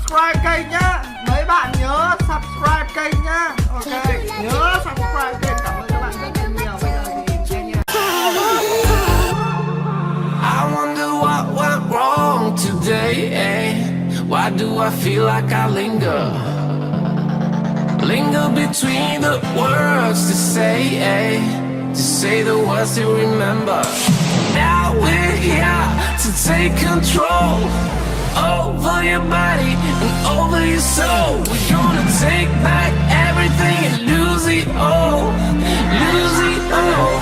subscribe kênh nhá. Mấy bạn nhớ subscribe kênh nhá. Ok, nhớ subscribe kênh. Cảm ơn các bạn rất là nhiều. Bây giờ thì nghe nhạc. I wonder what went wrong today, eh? Why do I feel like I linger between the words to say, eh? To say the words to remember. Now we're here to take control over your body and over your soul. We're gonna take back everything and lose it all. Lose it all.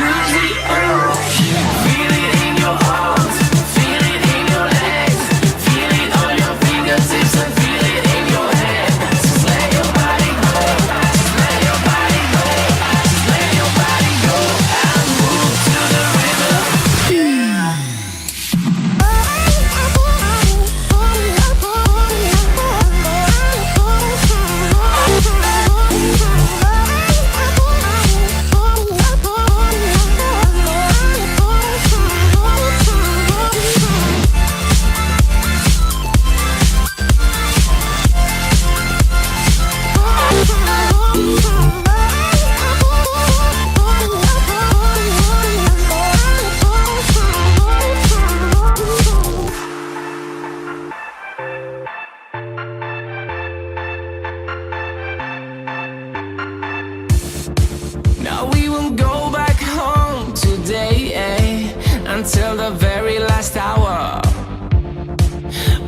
Lose it all. Feel it in your arms, feel it in your legs, feel it on your fingertips and feel it in your head. Just let your body go, just let your body go, just let your body go and move to the rhythm. Now we won't go back home today, eh? Until the very last hour.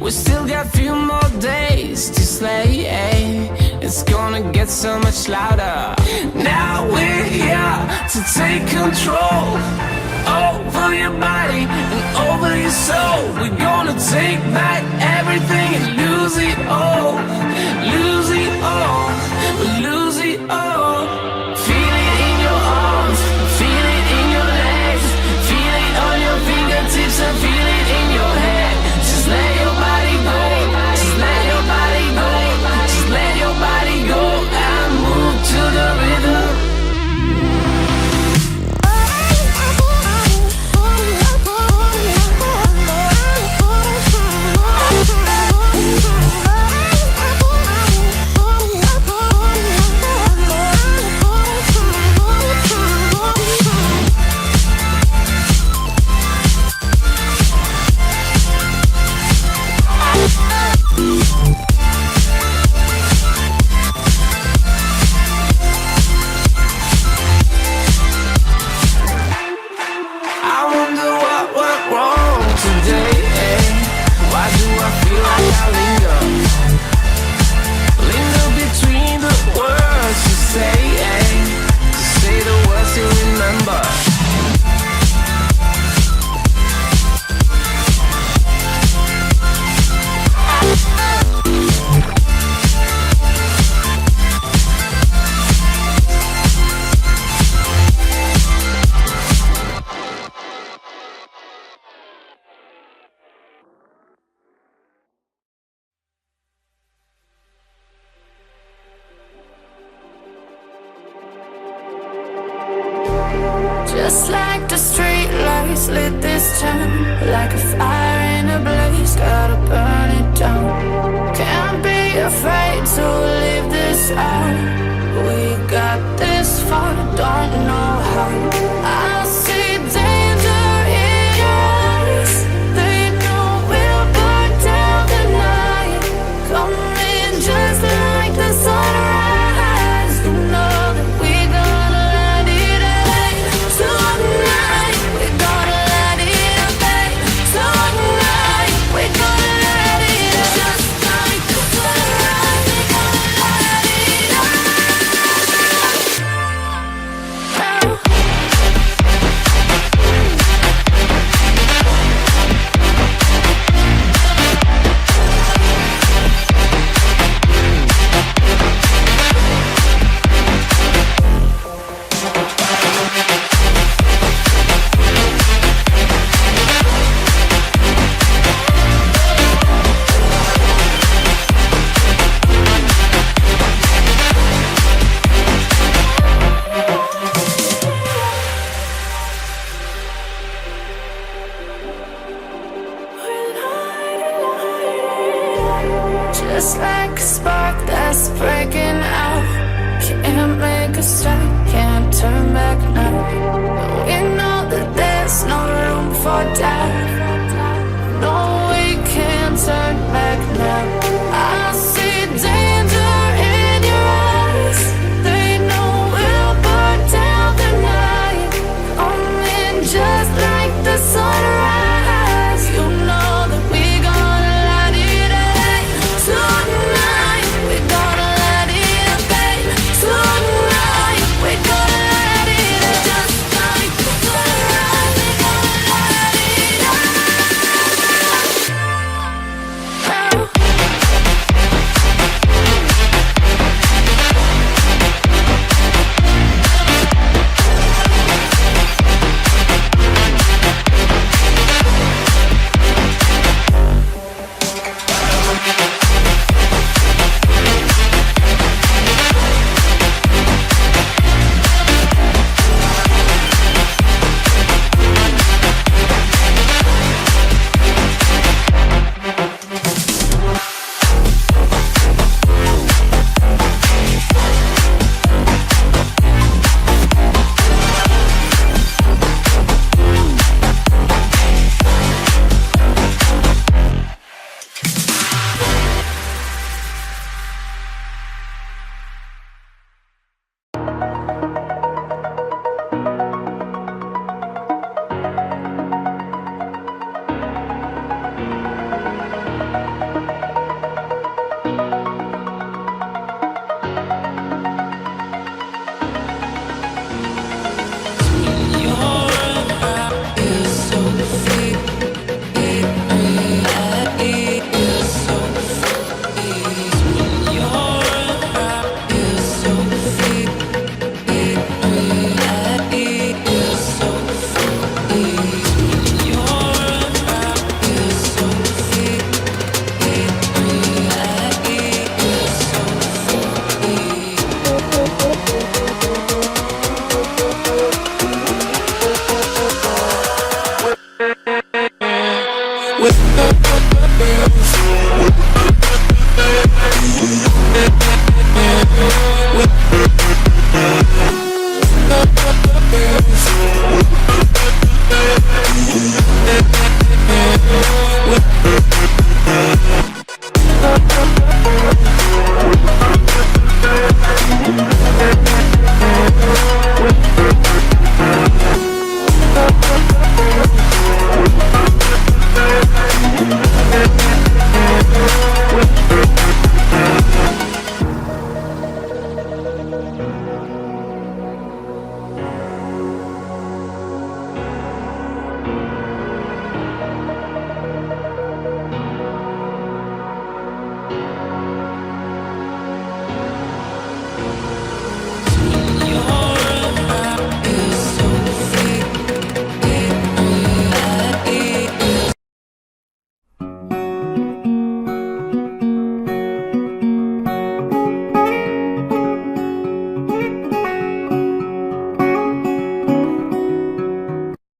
We still got few more days to slay, eh? It's gonna get so much louder. Now we're here to take control over your body and over your soul. We're gonna take back everything and lose it all. Lose it all. Lose it all. Feel it in your arms, feel it in your legs, feel it on your fingertips and feel it in your head. Just let your body go, just let your body go, just let your body go and move to the rhythm. I wonder what went wrong today, eh? Why do I feel like I linger between the words you say, eh? To say the words you remember. Just like the street lights lit this town, like a fire in a blaze, gotta burn it down. Can't be afraid to leave this out. We got this far, don't know how. I see danger in your eyes. They know we'll burn down the night. Coming just like the sunrise. You know that we gonna let it out. Tonight, we gonna let it out. Tonight, we gonna let it out. Just like the sunrise, we gonna let it out. Just like a spark that's breaking out. Can't make a stop, can't turn back now. We know that there's no room for doubt. No, we can't turn back now. I see danger in your eyes. They know we'll burn down the night. Coming just like the sunrise. You know that we gonna light it up tonight. We gonna light it up, babe. Tonight we gonna light it up just like the sunrise. We gonna light it up now. With